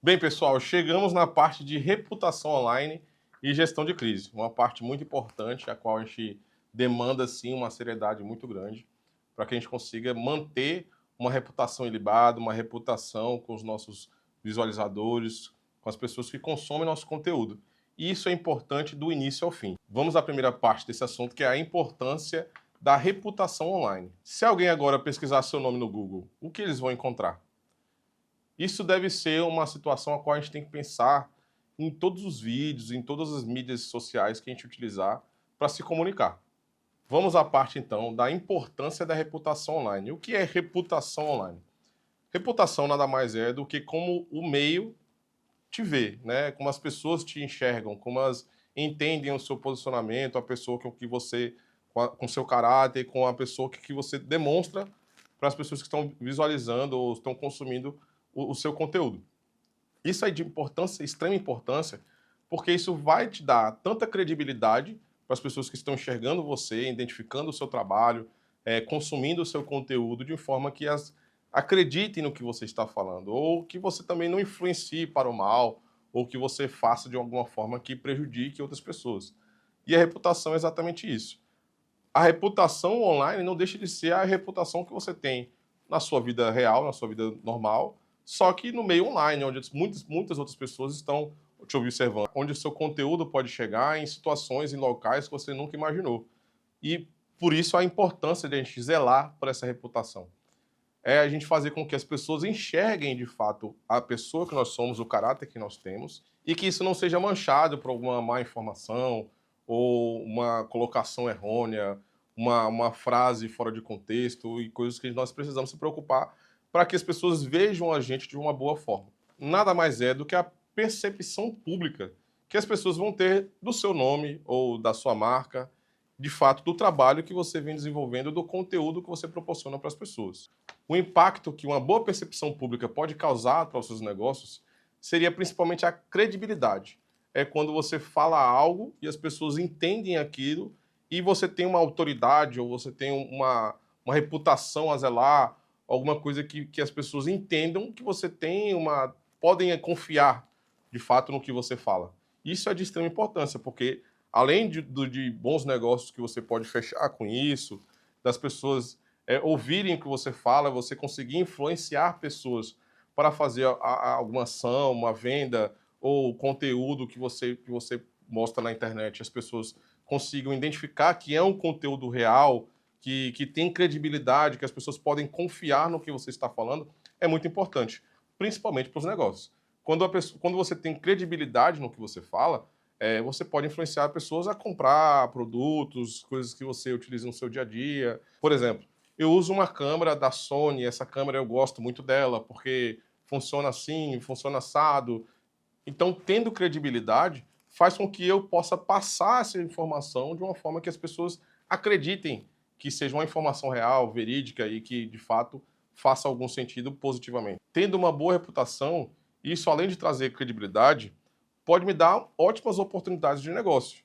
Bem, pessoal, chegamos na parte de reputação online e gestão de crise, uma parte muito importante, a qual a gente demanda, sim, uma seriedade muito grande para que a gente consiga manter uma reputação ilibada, uma reputação com os nossos visualizadores, com as pessoas que consomem nosso conteúdo. E isso é importante do início ao fim. Vamos à primeira parte desse assunto, que é a importância da reputação online. Se alguém agora pesquisar seu nome no Google, o que eles vão encontrar? Isso deve ser uma situação a qual a gente tem que pensar em todos os vídeos, em todas as mídias sociais que a gente utilizar para se comunicar. Vamos à parte, então, da importância da reputação online. O que é reputação online? Reputação nada mais é do que como o meio te vê, né? Como as pessoas te enxergam, como elas entendem o seu posicionamento, a pessoa com que você, com seu caráter, com a pessoa que você demonstra para as pessoas que estão visualizando ou estão consumindo o seu conteúdo. Isso é de importância, extrema importância, porque isso vai te dar tanta credibilidade para as pessoas que estão enxergando você, identificando o seu trabalho, consumindo o seu conteúdo de forma que as acreditem no que você está falando, ou que você também não influencie para o mal, ou que você faça de alguma forma que prejudique outras pessoas. E a reputação é exatamente isso. A reputação online não deixa de ser a reputação que você tem na sua vida real, na sua vida normal, só que no meio online, onde muitas outras pessoas estão te observando, onde o seu conteúdo pode chegar em situações, em locais que você nunca imaginou. E por isso a importância de a gente zelar por essa reputação. É a gente fazer com que as pessoas enxerguem de fato a pessoa que nós somos, o caráter que nós temos, e que isso não seja manchado por alguma má informação ou uma colocação errônea, uma frase fora de contexto e coisas que nós precisamos se preocupar para que as pessoas vejam a gente de uma boa forma. Nada mais é do que a percepção pública que as pessoas vão ter do seu nome ou da sua marca, de fato, do trabalho que você vem desenvolvendo, do conteúdo que você proporciona para as pessoas. O impacto que uma boa percepção pública pode causar para os seus negócios seria principalmente a credibilidade. É quando você fala algo e as pessoas entendem aquilo e você tem uma autoridade ou você tem uma reputação a zelar, alguma coisa que as pessoas entendam que você tem uma. Podem confiar de fato no que você fala. Isso é de extrema importância, porque além de bons negócios que você pode fechar com isso, das pessoas ouvirem o que você fala, você conseguir influenciar pessoas para fazer alguma ação, uma venda ou conteúdo que você mostra na internet, as pessoas consigam identificar que é um conteúdo real, que tem credibilidade, que as pessoas podem confiar no que você está falando, é muito importante, principalmente para os negócios. Quando você tem credibilidade no que você fala, você pode influenciar pessoas a comprar produtos, coisas que você utiliza no seu dia a dia. Por exemplo, eu uso uma câmera da Sony, essa câmera eu gosto muito dela, porque funciona assim, funciona assado. Então, tendo credibilidade, faz com que eu possa passar essa informação de uma forma que as pessoas acreditem que seja uma informação real, verídica e que, de fato, faça algum sentido positivamente. Tendo uma boa reputação, isso, além de trazer credibilidade, pode me dar ótimas oportunidades de negócio.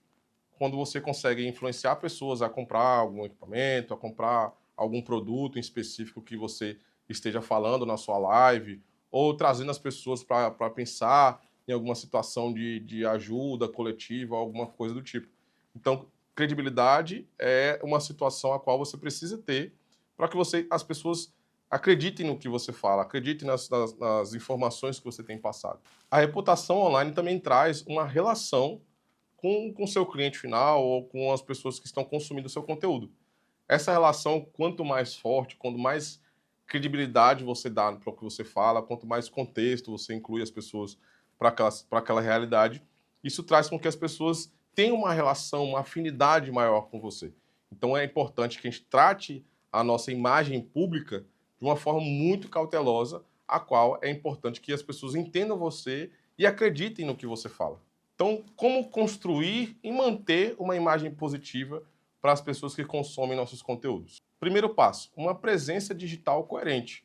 Quando você consegue influenciar pessoas a comprar algum equipamento, a comprar algum produto em específico que você esteja falando na sua live, ou trazendo as pessoas para pensar em alguma situação de ajuda coletiva, alguma coisa do tipo. Então, credibilidade é uma situação a qual você precisa ter para que as pessoas acreditem no que você fala, acreditem nas informações que você tem passado. A reputação online também traz uma relação com o seu cliente final ou com as pessoas que estão consumindo o seu conteúdo. Essa relação, quanto mais forte, quanto mais credibilidade você dá para o que você fala, quanto mais contexto você inclui as pessoas para aquela realidade, isso traz com que as pessoas tenham uma relação, uma afinidade maior com você. Então é importante que a gente trate a nossa imagem pública de uma forma muito cautelosa, a qual é importante que as pessoas entendam você e acreditem no que você fala. Então, como construir e manter uma imagem positiva para as pessoas que consomem nossos conteúdos? Primeiro passo, uma presença digital coerente.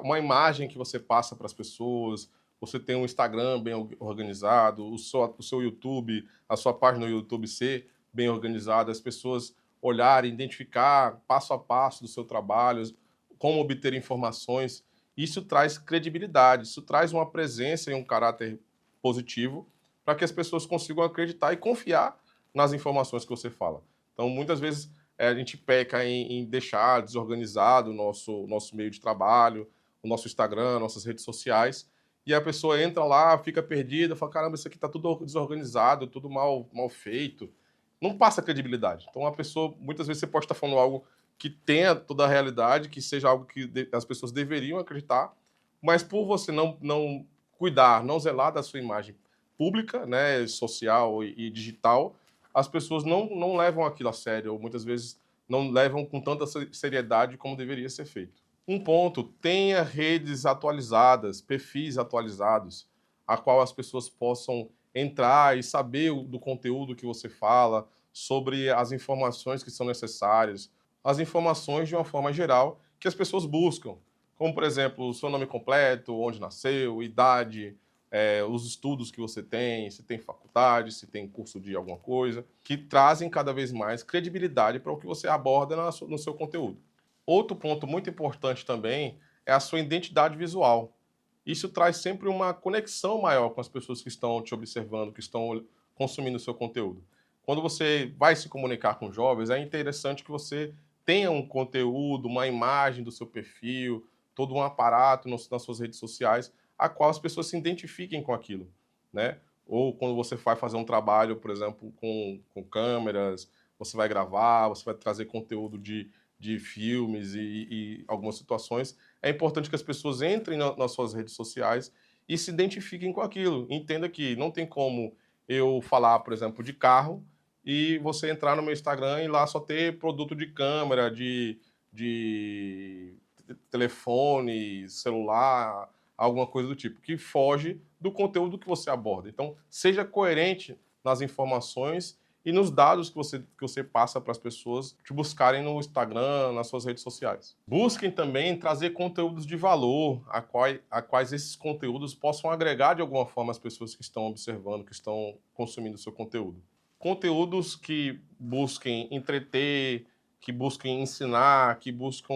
Uma imagem que você passa para as pessoas, você tem um Instagram bem organizado, o seu YouTube, a sua página no YouTube ser bem organizada, as pessoas olharem, identificar passo a passo do seu trabalho, como obter informações. Isso traz credibilidade, isso traz uma presença e um caráter positivo para que as pessoas consigam acreditar e confiar nas informações que você fala. Então, muitas vezes, a gente peca em deixar desorganizado o nosso meio de trabalho, o nosso Instagram, nossas redes sociais, e a pessoa entra lá, fica perdida, fala, caramba, isso aqui está tudo desorganizado, tudo mal feito. Não passa credibilidade. Então, a pessoa, muitas vezes, você pode estar falando algo que tenha toda a realidade, que seja algo que as pessoas deveriam acreditar, mas por você não cuidar, não zelar da sua imagem pública, né, social e digital, as pessoas não levam aquilo a sério, ou muitas vezes não levam com tanta seriedade como deveria ser feito. Um ponto, tenha redes atualizadas, perfis atualizados, a qual as pessoas possam entrar e saber do conteúdo que você fala, sobre as informações que são necessárias, as informações de uma forma geral que as pessoas buscam, como, por exemplo, o seu nome completo, onde nasceu, idade, os estudos que você tem, se tem faculdade, se tem curso de alguma coisa, que trazem cada vez mais credibilidade para o que você aborda no seu conteúdo. Outro ponto muito importante também é a sua identidade visual. Isso traz sempre uma conexão maior com as pessoas que estão te observando, que estão consumindo o seu conteúdo. Quando você vai se comunicar com jovens, é interessante que você tenha um conteúdo, uma imagem do seu perfil, todo um aparato nas suas redes sociais, a qual as pessoas se identifiquem com aquilo, né? Ou quando você vai fazer um trabalho, por exemplo, com câmeras, você vai gravar, você vai trazer conteúdo de filmes e algumas situações, é importante que as pessoas entrem nas suas redes sociais e se identifiquem com aquilo. Entenda que não tem como eu falar, por exemplo, de carro e você entrar no meu Instagram e lá só ter produto de câmera, de telefone, celular, alguma coisa do tipo, que foge do conteúdo que você aborda. Então, seja coerente nas informações e nos dados que você passa para as pessoas te buscarem no Instagram, nas suas redes sociais. Busquem também trazer conteúdos de valor, a quais esses conteúdos possam agregar de alguma forma as pessoas que estão observando, que estão consumindo o seu conteúdo. Conteúdos que busquem entreter, que busquem ensinar, que buscam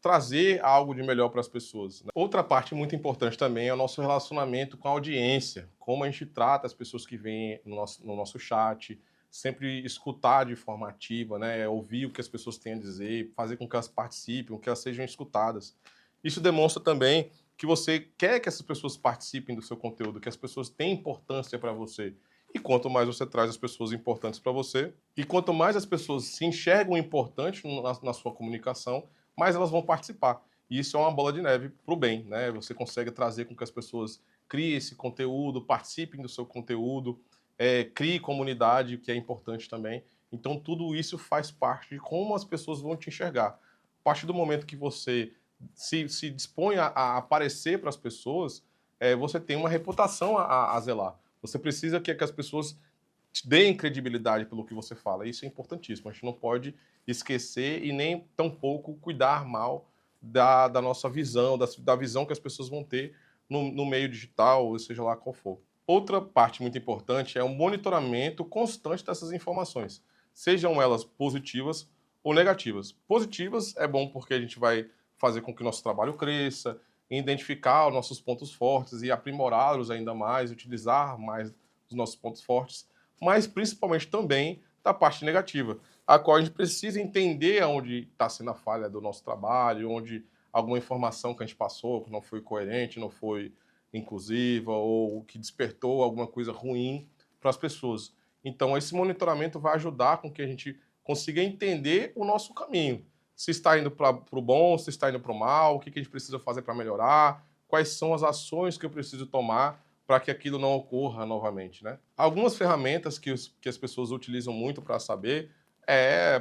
trazer algo de melhor para as pessoas. Outra parte muito importante também é o nosso relacionamento com a audiência, como a gente trata as pessoas que vêm no nosso chat, sempre escutar de forma ativa, né? Ouvir o que as pessoas têm a dizer, fazer com que elas participem, que elas sejam escutadas. Isso demonstra também que você quer que essas pessoas participem do seu conteúdo, que as pessoas têm importância para você. E quanto mais você traz as pessoas importantes para você, e quanto mais as pessoas se enxergam importantes na sua comunicação, mais elas vão participar. E isso é uma bola de neve para o bem, né? Você consegue trazer com que as pessoas criem esse conteúdo, participem do seu conteúdo, crie comunidade, que é importante também. Então, tudo isso faz parte de como as pessoas vão te enxergar. A partir do momento que você se dispõe a aparecer para as pessoas, você tem uma reputação a zelar. Você precisa que as pessoas te deem credibilidade pelo que você fala. Isso é importantíssimo. A gente não pode esquecer e nem tampouco cuidar mal da nossa visão, da visão que as pessoas vão ter no meio digital, ou seja lá qual for. Outra parte muito importante é o monitoramento constante dessas informações, sejam elas positivas ou negativas. Positivas é bom porque a gente vai fazer com que o nosso trabalho cresça, identificar os nossos pontos fortes e aprimorá-los ainda mais, utilizar mais os nossos pontos fortes, mas principalmente também da parte negativa, a qual a gente precisa entender onde está sendo a falha do nosso trabalho, onde alguma informação que a gente passou que não foi coerente, não foi inclusiva ou que despertou alguma coisa ruim para as pessoas. Então, esse monitoramento vai ajudar com que a gente consiga entender o nosso caminho. Se está indo para o bom, se está indo para o mal, o que a gente precisa fazer para melhorar, quais são as ações que eu preciso tomar para que aquilo não ocorra novamente, né? Algumas ferramentas que as pessoas utilizam muito para saber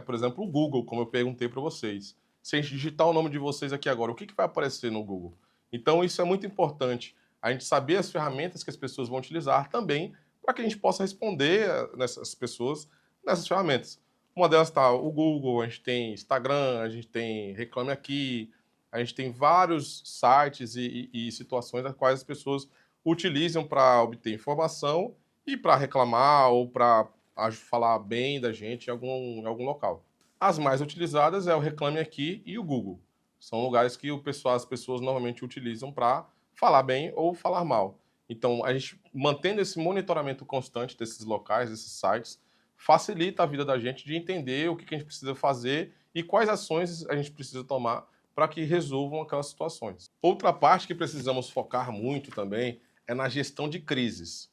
por exemplo, o Google, como eu perguntei para vocês. Se a gente digitar o nome de vocês aqui agora, o que vai aparecer no Google? Então, isso é muito importante, a gente saber as ferramentas que as pessoas vão utilizar também, para que a gente possa responder nessas pessoas nessas ferramentas. Uma delas está o Google, a gente tem Instagram, a gente tem Reclame Aqui, a gente tem vários sites e situações as quais as pessoas utilizam para obter informação e para reclamar ou para falar bem da gente em algum local. As mais utilizadas é o Reclame Aqui e o Google. São lugares que as pessoas normalmente utilizam para falar bem ou falar mal. Então, a gente mantendo esse monitoramento constante desses locais, desses sites, facilita a vida da gente de entender o que a gente precisa fazer e quais ações a gente precisa tomar para que resolvam aquelas situações. Outra parte que precisamos focar muito também é na gestão de crises,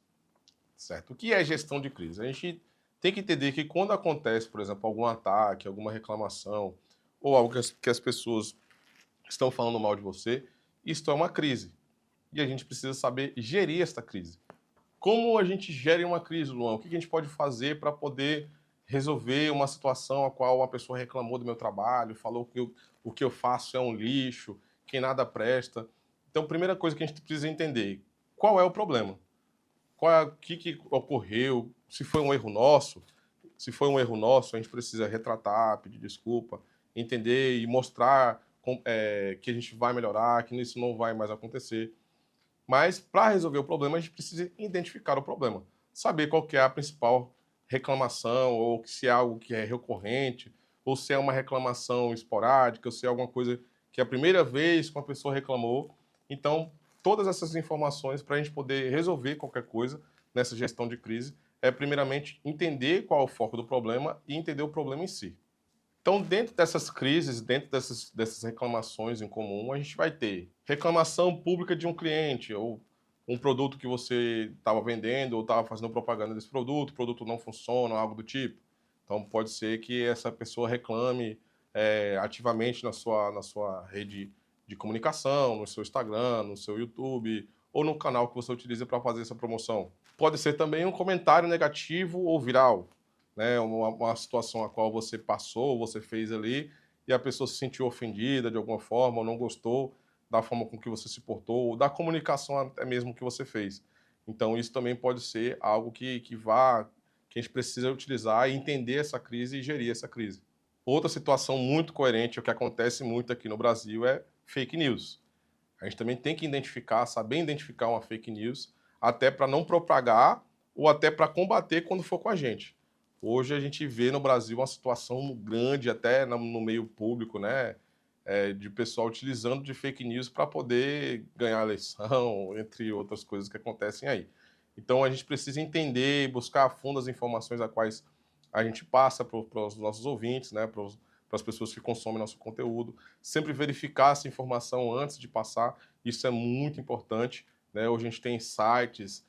certo? O que é gestão de crise? A gente tem que entender que quando acontece, por exemplo, algum ataque, alguma reclamação, ou algo que as pessoas estão falando mal de você, isto é uma crise. E a gente precisa saber gerir esta crise. Como a gente gere uma crise, Luan? O que a gente pode fazer para poder resolver uma situação a qual uma pessoa reclamou do meu trabalho, falou que o que eu faço é um lixo, que nada presta? Então, a primeira coisa que a gente precisa entender, qual é o problema? O que ocorreu? Se foi um erro nosso? Se foi um erro nosso, a gente precisa retratar, pedir desculpa, entender e mostrar que a gente vai melhorar, que isso não vai mais acontecer. Mas para resolver o problema, a gente precisa identificar o problema, saber qual que é a principal reclamação, ou se é algo que é recorrente, ou se é uma reclamação esporádica, ou se é alguma coisa que é a primeira vez que uma pessoa reclamou. Então, todas essas informações para a gente poder resolver qualquer coisa nessa gestão de crise é, primeiramente, entender qual é o foco do problema e entender o problema em si. Então, dentro dessas crises, dentro dessas reclamações em comum, a gente vai ter reclamação pública de um cliente, ou um produto que você estava vendendo ou estava fazendo propaganda desse produto, o produto não funciona, algo do tipo. Então, pode ser que essa pessoa reclame ativamente na sua rede de comunicação, no seu Instagram, no seu YouTube, ou no canal que você utiliza para fazer essa promoção. Pode ser também um comentário negativo ou viral, né, uma situação a qual você passou, você fez ali, e a pessoa se sentiu ofendida de alguma forma, ou não gostou da forma com que você se portou, ou da comunicação até mesmo que você fez. Então, isso também pode ser algo que a gente precisa utilizar e entender essa crise e gerir essa crise. Outra situação muito coerente, o que acontece muito aqui no Brasil, é fake news. A gente também tem que identificar, saber identificar uma fake news, até para não propagar ou até para combater quando for com a gente. Hoje a gente vê no Brasil uma situação grande, até no meio público, né? De pessoal utilizando de fake news para poder ganhar a eleição, entre outras coisas que acontecem aí. Então a gente precisa entender e buscar a fundo as informações a quais a gente passa para os nossos ouvintes, né? Para as pessoas que consomem nosso conteúdo. Sempre verificar essa informação antes de passar, isso é muito importante, né? Hoje a gente tem sites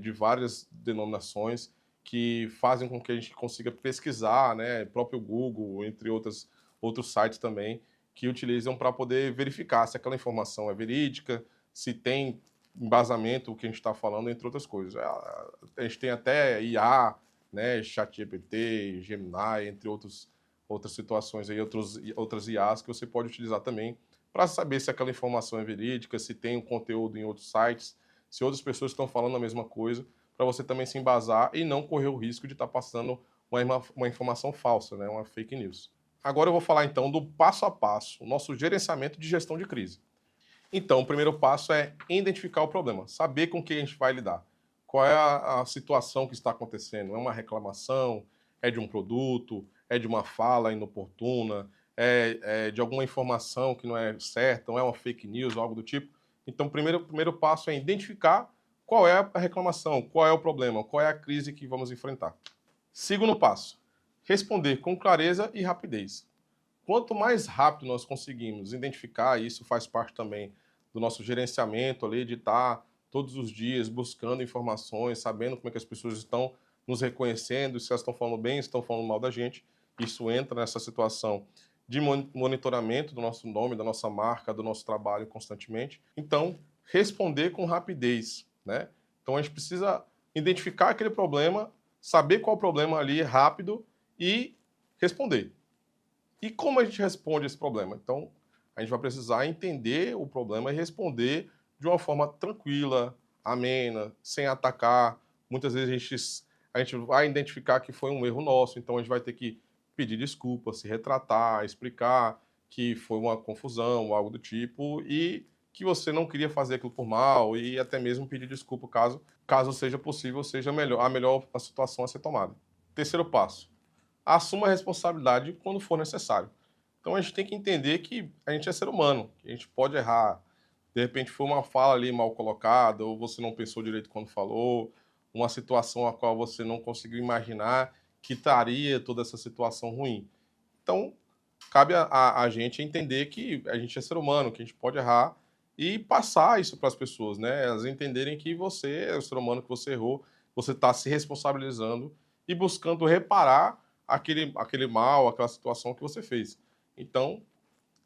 de várias denominações que fazem com que a gente consiga pesquisar, né? Próprio Google, entre outros sites também, que utilizam para poder verificar se aquela informação é verídica, se tem embasamento o que a gente está falando, entre outras coisas. A gente tem até IA, né? ChatGPT, Gemini, entre outras situações aí, outras IAs que você pode utilizar também para saber se aquela informação é verídica, se tem um conteúdo em outros sites, se outras pessoas estão falando a mesma coisa, para você também se embasar e não correr o risco de estar passando uma informação falsa, né? Uma fake news. Agora eu vou falar então do passo a passo, o nosso gerenciamento de gestão de crise. Então, o primeiro passo é identificar o problema, saber com quem a gente vai lidar. Qual é a situação que está acontecendo? É uma reclamação? É de um produto? É de uma fala inoportuna? É de alguma informação que não é certa? Não é uma fake news ou algo do tipo? Então, o primeiro passo é identificar qual é a reclamação, qual é o problema, qual é a crise que vamos enfrentar. Segundo passo, responder com clareza e rapidez. Quanto mais rápido nós conseguimos identificar, e isso faz parte também do nosso gerenciamento ali, de estar todos os dias buscando informações, sabendo como é que as pessoas estão nos reconhecendo, se elas estão falando bem, se estão falando mal da gente. Isso entra nessa situação de monitoramento do nosso nome, da nossa marca, do nosso trabalho constantemente. Então, responder com rapidez, né? Então, a gente precisa identificar aquele problema, saber qual o problema ali rápido e responder. E como a gente responde esse problema? Então, a gente vai precisar entender o problema e responder de uma forma tranquila, amena, sem atacar. Muitas vezes a gente vai identificar que foi um erro nosso, então a gente vai ter que pedir desculpa, se retratar, explicar que foi uma confusão, algo do tipo, e que você não queria fazer aquilo por mal, e até mesmo pedir desculpa caso seja possível, seja a melhor a situação a ser tomada. Terceiro passo: assuma a responsabilidade quando for necessário. Então a gente tem que entender que a gente é ser humano, que a gente pode errar. De repente foi uma fala ali mal colocada, ou você não pensou direito quando falou, uma situação a qual você não conseguiu imaginar que estaria toda essa situação ruim. Então, cabe a gente entender que a gente é ser humano, que a gente pode errar e passar isso para as pessoas, né? Elas entenderem que você é o ser humano, que você errou, você está se responsabilizando e buscando reparar aquele mal, aquela situação que você fez. Então,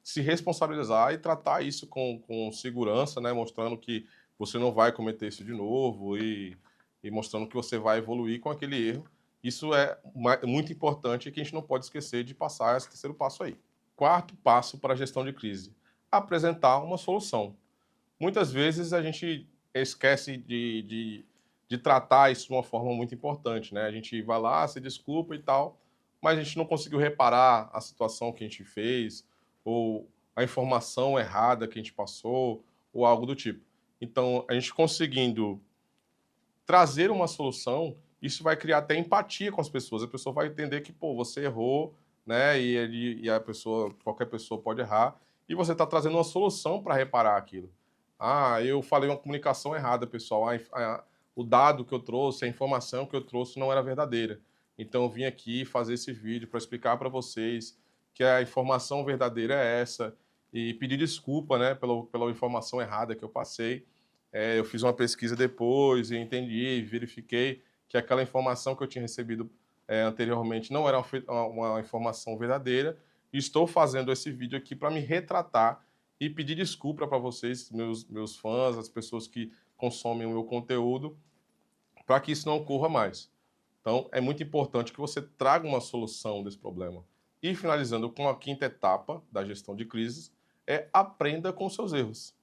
se responsabilizar e tratar isso com segurança, né? Mostrando que você não vai cometer isso de novo e mostrando que você vai evoluir com aquele erro. Isso é muito importante e que a gente não pode esquecer de passar esse terceiro passo aí. Quarto passo para a gestão de crise: apresentar uma solução. Muitas vezes a gente esquece de tratar isso de uma forma muito importante, né? A gente vai lá, se desculpa e tal, mas a gente não conseguiu reparar a situação que a gente fez, ou a informação errada que a gente passou, ou algo do tipo. Então, a gente conseguindo trazer uma solução, isso vai criar até empatia com as pessoas. A pessoa vai entender que, pô, você errou, né? E a pessoa, qualquer pessoa pode errar, e você está trazendo uma solução para reparar aquilo. Ah, eu falei uma comunicação errada, pessoal. O dado que eu trouxe, a informação que eu trouxe não era verdadeira. Então eu vim aqui fazer esse vídeo para explicar para vocês que a informação verdadeira é essa e pedir desculpa, né, pela informação errada que eu passei. Eu fiz uma pesquisa depois e entendi, verifiquei que aquela informação que eu tinha recebido anteriormente não era uma informação verdadeira. E estou fazendo esse vídeo aqui para me retratar e pedir desculpa para vocês, meus fãs, as pessoas que consomem o meu conteúdo, para que isso não ocorra mais. Então, é muito importante que você traga uma solução desse problema. E finalizando com a quinta etapa da gestão de crises, aprenda com os seus erros.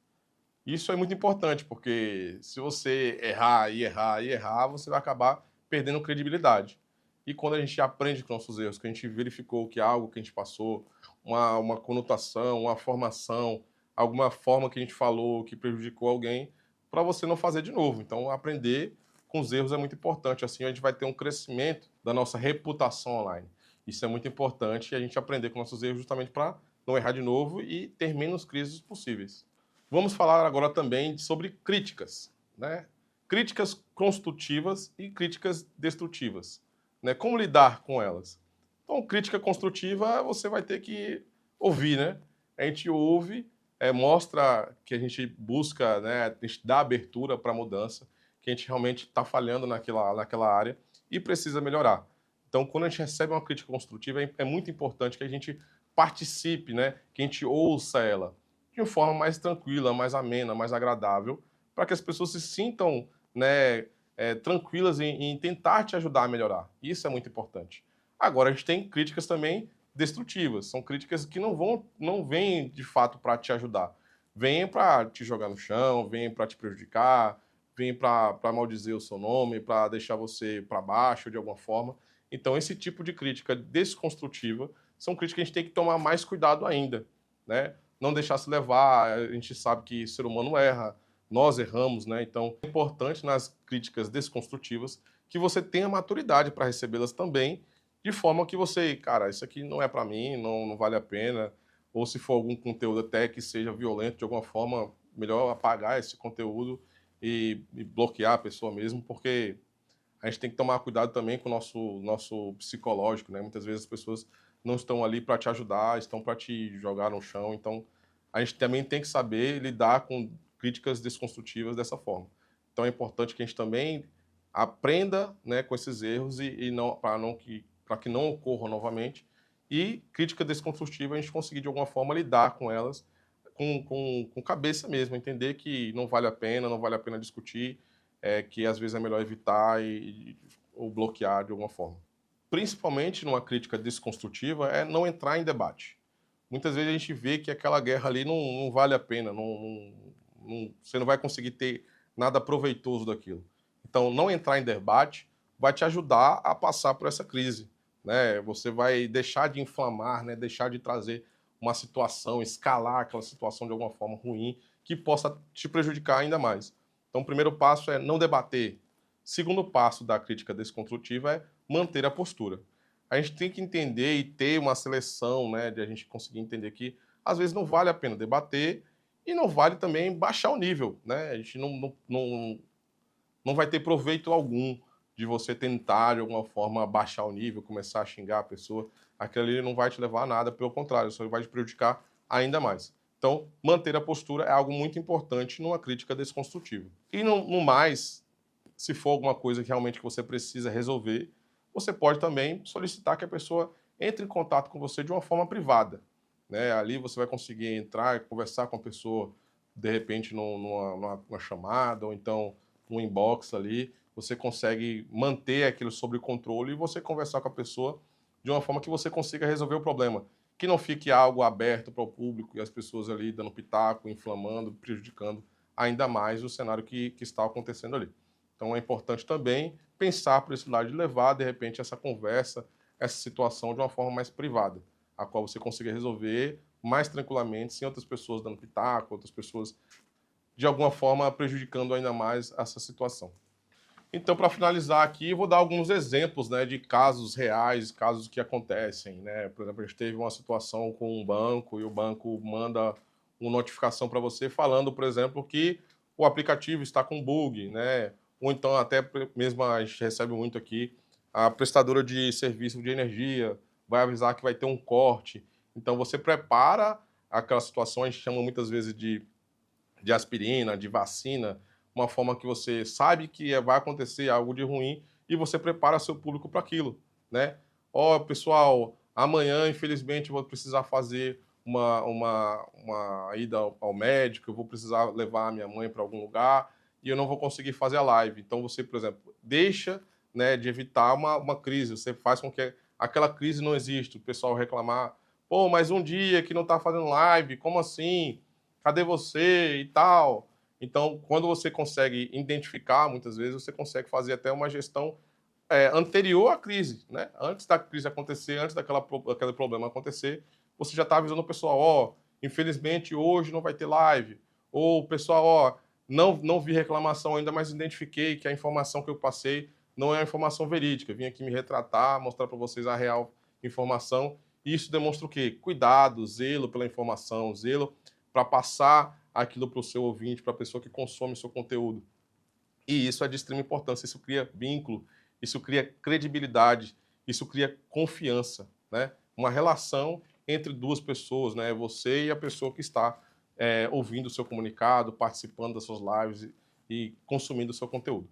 Isso é muito importante, porque se você errar e errar e errar, você vai acabar perdendo credibilidade. E quando a gente aprende com nossos erros, que a gente verificou que algo que a gente passou, uma conotação, uma formação, alguma forma que a gente falou que prejudicou alguém, para você não fazer de novo. Então, aprender com os erros é muito importante. Assim, a gente vai ter um crescimento da nossa reputação online. Isso é muito importante, a gente aprender com nossos erros justamente para não errar de novo e ter menos crises possíveis. Vamos falar agora também sobre críticas, né? Críticas construtivas e críticas destrutivas, né? Como lidar com elas? Então, crítica construtiva você vai ter que ouvir, né? A gente ouve, mostra que a gente busca, né? A gente dá abertura para a mudança, que a gente realmente está falhando naquela área e precisa melhorar. Então, quando a gente recebe uma crítica construtiva, é muito importante que a gente participe, né? Que a gente ouça ela de uma forma mais tranquila, mais amena, mais agradável, para que as pessoas se sintam, né, tranquilas em tentar te ajudar a melhorar. Isso é muito importante. Agora, a gente tem críticas também destrutivas. São críticas que não vêm de fato para te ajudar. Vêm para te jogar no chão, vêm para te prejudicar, vêm para maldizer o seu nome, para deixar você para baixo de alguma forma. Então, esse tipo de crítica desconstrutiva são críticas que a gente tem que tomar mais cuidado ainda, né? Não deixar se levar. A gente sabe que o ser humano erra, nós erramos, né? Então é importante nas críticas desconstrutivas que você tenha maturidade para recebê-las também, de forma que você, cara, isso aqui não é para mim, não vale a pena, ou se for algum conteúdo até que seja violento de alguma forma, melhor apagar esse conteúdo e bloquear a pessoa mesmo, porque a gente tem que tomar cuidado também com o nosso psicológico, né? Muitas vezes as pessoas não estão ali para te ajudar, estão para te jogar no chão. Então, a gente também tem que saber lidar com críticas desconstrutivas dessa forma. Então, é importante que a gente também aprenda, né, com esses erros e não para que não ocorram novamente. E crítica desconstrutiva a gente conseguir de alguma forma lidar com elas com cabeça mesmo, entender que não vale a pena, não vale a pena discutir, que às vezes é melhor evitar ou bloquear de alguma forma. Principalmente numa crítica desconstrutiva, é não entrar em debate. Muitas vezes a gente vê que aquela guerra ali não vale a pena, você não vai conseguir ter nada proveitoso daquilo. Então, não entrar em debate vai te ajudar a passar por essa crise, né? Você vai deixar de inflamar, né? Deixar de trazer uma situação, escalar aquela situação de alguma forma ruim que possa te prejudicar ainda mais. Então, o primeiro passo é não debater. Segundo passo da crítica desconstrutiva é manter a postura. a gente tem que entender e ter uma seleção, né, de a gente conseguir entender que às vezes não vale a pena debater e não vale também baixar o nível, né? A gente não vai ter proveito algum de você tentar, de alguma forma, baixar o nível, começar a xingar a pessoa. Aquilo ali não vai te levar a nada, pelo contrário, só vai te prejudicar ainda mais. Então, manter a postura é algo muito importante numa crítica desconstrutiva. E no mais, se for alguma coisa que realmente que você precisa resolver, você pode também solicitar que a pessoa entre em contato com você de uma forma privada, né? Ali você vai conseguir entrar e conversar com a pessoa, de repente, numa chamada, ou então no inbox ali, você consegue manter aquilo sob controle e você conversar com a pessoa de uma forma que você consiga resolver o problema. Que não fique algo aberto para o público e as pessoas ali dando pitaco, inflamando, prejudicando ainda mais o cenário que está acontecendo ali. Então é importante também pensar por esse lado de levar, de repente, essa conversa, essa situação de uma forma mais privada, a qual você consiga resolver mais tranquilamente, sem outras pessoas dando pitaco, outras pessoas de alguma forma prejudicando ainda mais essa situação. Então, para finalizar aqui, eu vou dar alguns exemplos, né, de casos reais, casos que acontecem, né? Por exemplo, a gente teve uma situação com um banco e o banco manda uma notificação para você falando, por exemplo, que o aplicativo está com bug, né? Ou então até mesmo a gente recebe muito aqui, a prestadora de serviço de energia vai avisar que vai ter um corte. Então, você prepara aquela situação, a gente chama muitas vezes de aspirina, de vacina, uma forma que você sabe que vai acontecer algo de ruim e você prepara seu público para aquilo, né? Ó, pessoal, amanhã, infelizmente, eu vou precisar fazer uma ida ao médico, eu vou precisar levar a minha mãe para algum lugar e eu não vou conseguir fazer a live. Então, você, por exemplo, deixa, né, de evitar uma crise, você faz com que aquela crise não exista, o pessoal reclamar, pô, mas um dia que não está fazendo live, como assim? Cadê você e tal? Então, quando você consegue identificar, muitas vezes, você consegue fazer até uma gestão anterior à crise, né? Antes da crise acontecer, antes daquele problema acontecer, você já está avisando o pessoal, ó, infelizmente hoje não vai ter live. Ou, pessoal, ó, não vi reclamação ainda, mas identifiquei que a informação que eu passei não é a informação verídica. Vim aqui me retratar, mostrar para vocês a real informação. E isso demonstra o quê? Cuidado, zelo pela informação, zelo para passar aquilo para o seu ouvinte, para a pessoa que consome o seu conteúdo. E isso é de extrema importância, isso cria vínculo, isso cria credibilidade, isso cria confiança, né? Uma relação entre duas pessoas, né? Você e a pessoa que está ouvindo o seu comunicado, participando das suas lives e consumindo o seu conteúdo.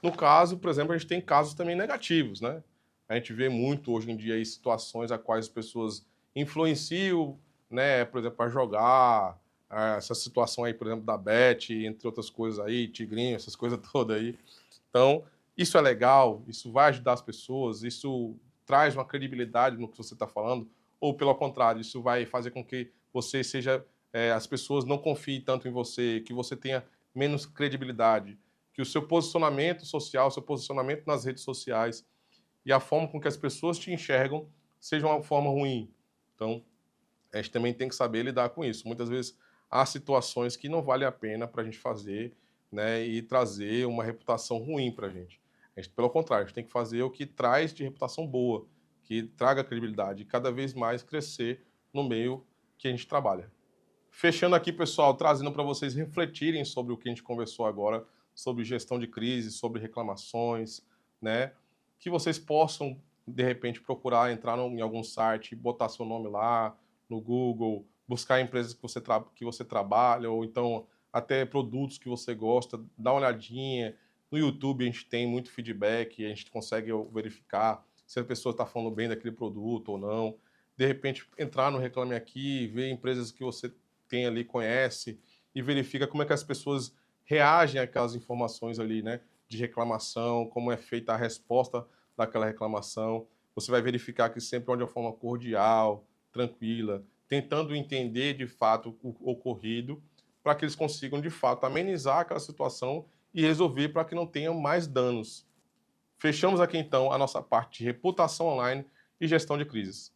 No caso, por exemplo, a gente tem casos também negativos, né? A gente vê muito hoje em dia aí situações a quais as pessoas influenciam, né, por exemplo, a jogar, essa situação aí, por exemplo, da Bet, entre outras coisas aí, Tigrinho, essas coisas todas aí. Então, isso é legal, isso vai ajudar as pessoas, isso traz uma credibilidade no que você está falando, ou pelo contrário, isso vai fazer com que você seja, as pessoas não confiem tanto em você, que você tenha menos credibilidade, que o seu posicionamento social, o seu posicionamento nas redes sociais e a forma com que as pessoas te enxergam seja uma forma ruim. Então, a gente também tem que saber lidar com isso. Muitas vezes há situações que não vale a pena para a gente fazer, né, e trazer uma reputação ruim para a gente. Pelo contrário, a gente tem que fazer o que traz de reputação boa, que traga credibilidade e cada vez mais crescer no meio que a gente trabalha. Fechando aqui, pessoal, trazendo para vocês refletirem sobre o que a gente conversou agora, sobre gestão de crise, sobre reclamações, né? Que vocês possam, de repente, procurar entrar em algum site, botar seu nome lá no Google, buscar empresas que você trabalha, ou então até produtos que você gosta, dá uma olhadinha. No YouTube a gente tem muito feedback, a gente consegue verificar se a pessoa está falando bem daquele produto ou não. De repente, entrar no Reclame Aqui, ver empresas que você tem ali, conhece, e verifica como é que as pessoas reagem àquelas informações ali, né? De reclamação, como é feita a resposta daquela reclamação. Você vai verificar que sempre é de uma forma cordial, tranquila, tentando entender de fato o ocorrido, para que eles consigam de fato amenizar aquela situação e resolver para que não tenham mais danos. Fechamos aqui então a nossa parte de reputação online e gestão de crises.